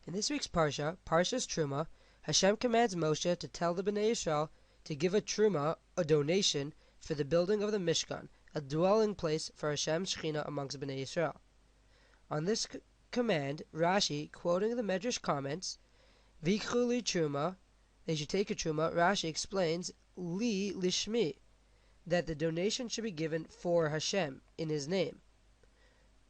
In this week's parsha, Parshas Trumah, Hashem commands Moshe to tell the Bnei Yisrael to give a Trumah, a donation, for the building of the Mishkan, a dwelling place for Hashem's Shekhinah amongst Bnei Yisrael. On this command, Rashi, quoting the Medrash, comments, Vikhu li Trumah, they should take a Trumah. Rashi explains, Li lishmi, that the donation should be given for Hashem, in His name.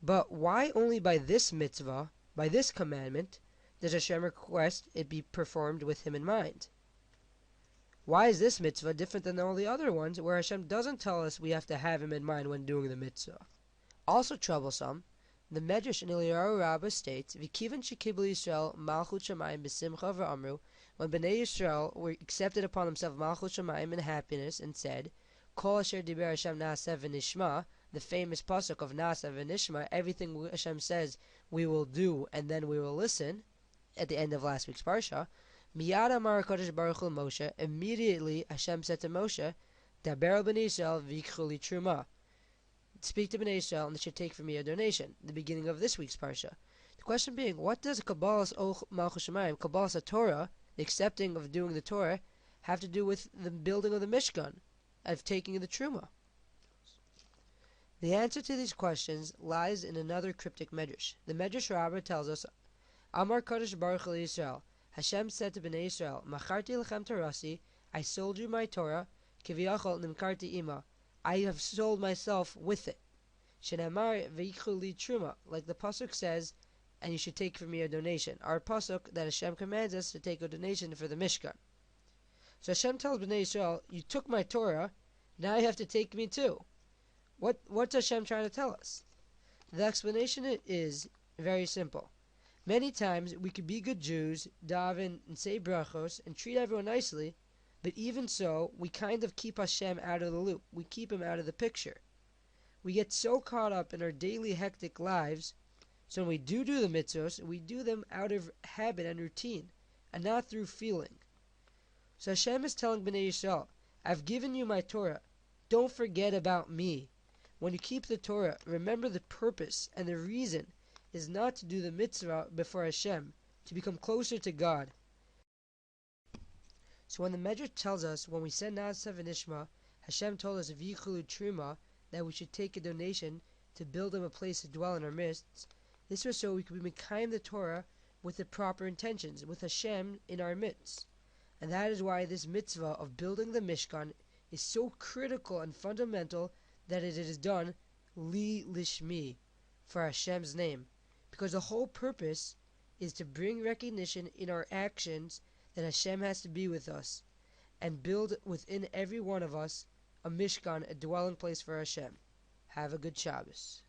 But why only by this mitzvah, by this commandment, does Hashem request it be performed with Him in mind? Why is this mitzvah different than all the other ones where Hashem doesn't tell us we have to have Him in mind when doing the mitzvah? Also troublesome, the Medrash in Eliyahu Rabbah states, V'kivan shekibul Yisrael malchut shamayim b'simcha v'amru, when Bnei Yisrael were accepted upon themselves malchut shamayim in happiness and said, Kol asher diber Hashem na'aseh v'nishma, the famous pasuk of na'aseh v'nishma, everything Hashem says we will do and then we will listen, at the end of last week's parsha, Miyad amar HaKadosh Baruch Hu Moshe, immediately Hashem said to Moshe, Daber b'nei Yisrael v'yikchu li truma, speak to Bnei Yisrael and they should take from me a donation, the beginning of this week's parsha. The question being, what does Kabbalas Malchus Shamayim, Kabbalas Torah, the accepting of doing the Torah, have to do with the building of the Mishkan, of taking the Trumah? The answer to these questions lies in another cryptic Medrash. The Medrash Rabbah tells us, Amar Kadosh Baruch Hu Yisrael, Hashem said to Bnei Yisrael, Macharti lechem Torasi, I sold you my Torah, Kiviyachol nimkarti ima, I have sold myself with it. Shenamar v'yikchu li truma, like the pasuk says, and you should take from me a donation. Our pasuk that Hashem commands us to take a donation for the Mishkan. So Hashem tells Bnei Yisrael, you took my Torah, now you have to take me too. What's Hashem trying to tell us? The explanation is very simple. Many times we could be good Jews, daven and say brachos, and treat everyone nicely, but even so, we kind of keep Hashem out of the loop. We keep Him out of the picture. We get so caught up in our daily hectic lives, so when we do the mitzvos, we do them out of habit and routine, and not through feeling. So Hashem is telling Bnei Yisrael, I've given you my Torah. Don't forget about me. When you keep the Torah, remember the purpose and the reason is not to do the mitzvah before Hashem, to become closer to God. So when the Medrash tells us, when we said Na'aseh v'nishma, Hashem told us v'yichulu truma, that we should take a donation to build Him a place to dwell in our midst, this was so we could be mekayim the Torah with the proper intentions, with Hashem in our midst. And that is why this mitzvah of building the Mishkan is so critical and fundamental that it is done li lishmi, for Hashem's name. Because the whole purpose is to bring recognition in our actions that Hashem has to be with us and build within every one of us a Mishkan, a dwelling place for Hashem. Have a good Shabbos.